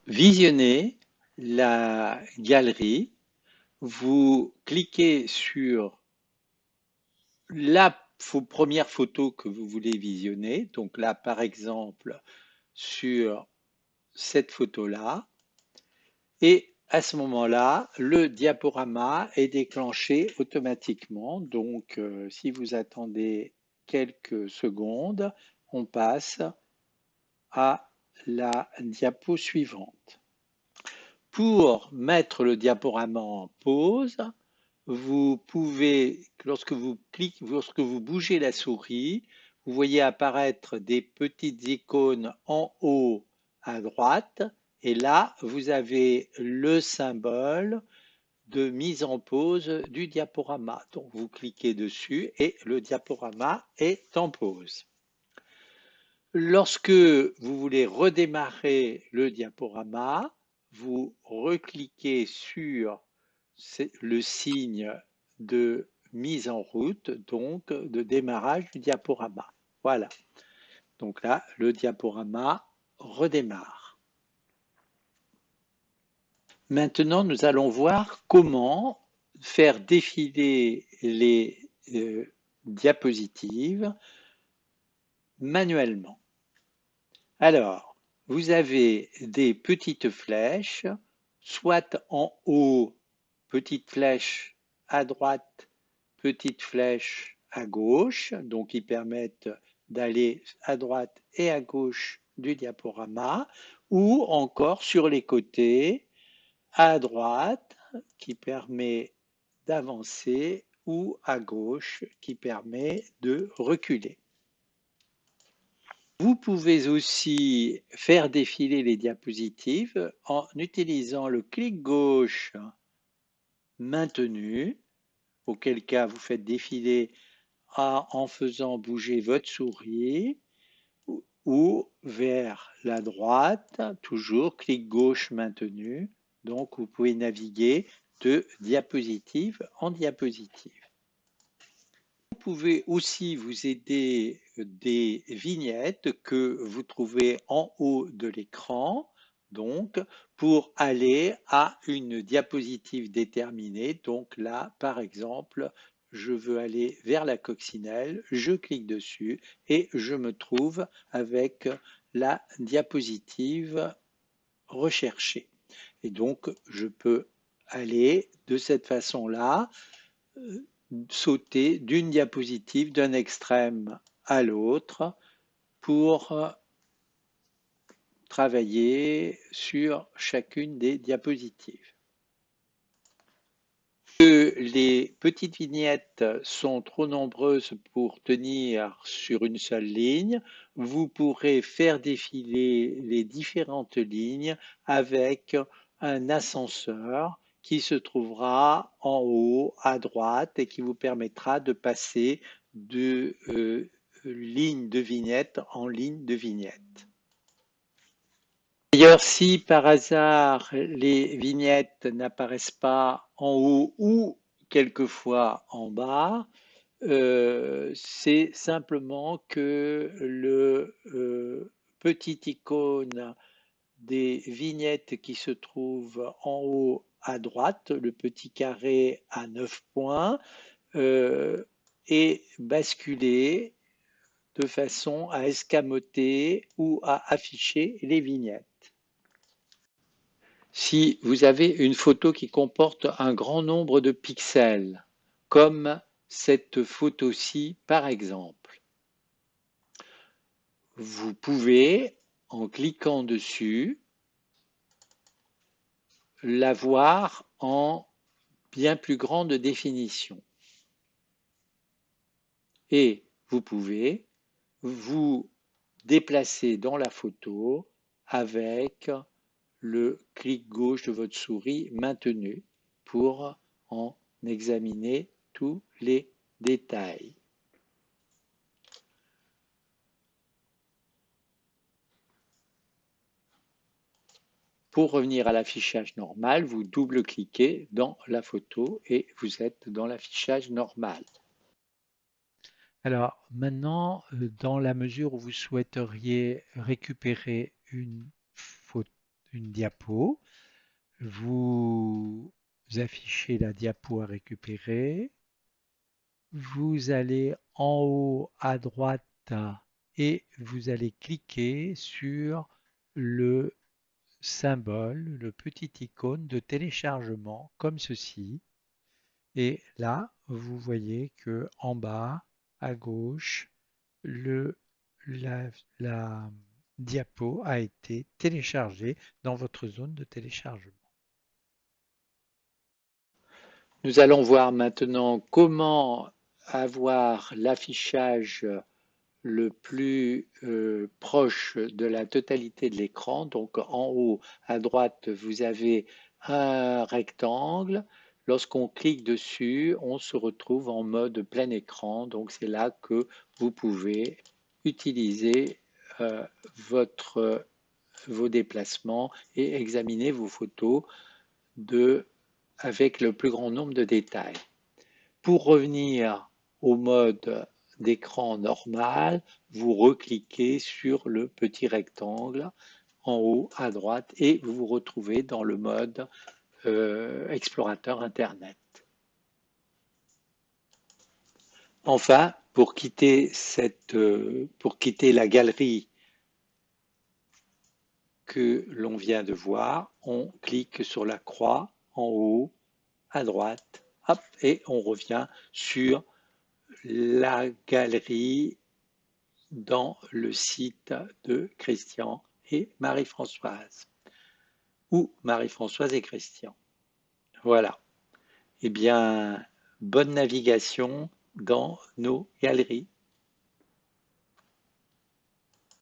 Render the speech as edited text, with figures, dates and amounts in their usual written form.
visionnez la galerie, vous cliquez sur la première photo que vous voulez visionner, donc là par exemple sur cette photo-là, et à ce moment-là, le diaporama est déclenché automatiquement. Donc si vous attendez quelques secondes, on passe à la diapo suivante. Pour mettre le diaporama en pause, vous pouvez, lorsque vous bougez la souris, vous voyez apparaître des petites icônes en haut à droite, et là, vous avez le symbole de mise en pause du diaporama. Donc, vous cliquez dessus et le diaporama est en pause. Lorsque vous voulez redémarrer le diaporama, vous recliquez sur le signe de mise en route, donc de démarrage du diaporama. Voilà. Donc là, le diaporama redémarre. Maintenant, nous allons voir comment faire défiler les diapositives manuellement. Alors, vous avez des petites flèches, soit en haut, petite flèche à droite, petite flèche à gauche, donc qui permettent d'aller à droite et à gauche du diaporama, ou encore sur les côtés, à droite, qui permet d'avancer, ou à gauche, qui permet de reculer. Vous pouvez aussi faire défiler les diapositives en utilisant le clic gauche maintenu, auquel cas vous faites défiler en faisant bouger votre souris, ou vers la droite, toujours clic gauche maintenu. Donc vous pouvez naviguer de diapositive en diapositive. Vous pouvez aussi vous aider des vignettes que vous trouvez en haut de l'écran, donc pour aller à une diapositive déterminée. Donc là, par exemple, je veux aller vers la coccinelle, je clique dessus et je me trouve avec la diapositive recherchée. Et donc, je peux aller de cette façon-là, sauter d'une diapositive, d'un extrême à l'autre pour travailler sur chacune des diapositives. Que les petites vignettes sont trop nombreuses pour tenir sur une seule ligne, vous pourrez faire défiler les différentes lignes avec un ascenseur qui se trouvera en haut à droite et qui vous permettra de passer de ligne de vignette en ligne de vignette. D'ailleurs, si par hasard les vignettes n'apparaissent pas en haut ou quelquefois en bas, c'est simplement que le petit icône des vignettes qui se trouve en haut à droite, le petit carré à 9 points, est basculé de façon à escamoter ou à afficher les vignettes. Si vous avez une photo qui comporte un grand nombre de pixels, comme cette photo-ci par exemple, vous pouvez, en cliquant dessus, la voir en bien plus grande définition. Et vous pouvez vous déplacer dans la photo avec le clic gauche de votre souris maintenu pour en examiner tous les détails. Pour revenir à l'affichage normal, vous double-cliquez dans la photo et vous êtes dans l'affichage normal. Alors maintenant, dans la mesure où vous souhaiteriez récupérer une diapo. Vous affichez la diapo à récupérer. Vous allez en haut à droite et vous allez cliquer sur le symbole, le petit icône de téléchargement comme ceci. Et là, vous voyez que en bas, à gauche, le, la diapo a été téléchargée dans votre zone de téléchargement. Nous allons voir maintenant comment avoir l'affichage le plus proche de la totalité de l'écran. Donc en haut à droite, vous avez un rectangle. Lorsqu'on clique dessus, on se retrouve en mode plein écran. Donc c'est là que vous pouvez utiliser euh, vos déplacements et examiner vos photos avec le plus grand nombre de détails. Pour revenir au mode d'écran normal, vous recliquez sur le petit rectangle en haut à droite et vous vous retrouvez dans le mode explorateur Internet. Enfin, pour quitter la galerie que l'on vient de voir, on clique sur la croix en haut à droite, hop, et on revient sur la galerie dans le site de Christian et Marie-Françoise, ou Marie-Françoise et Christian. Voilà. Eh bien, bonne navigation dans nos galeries.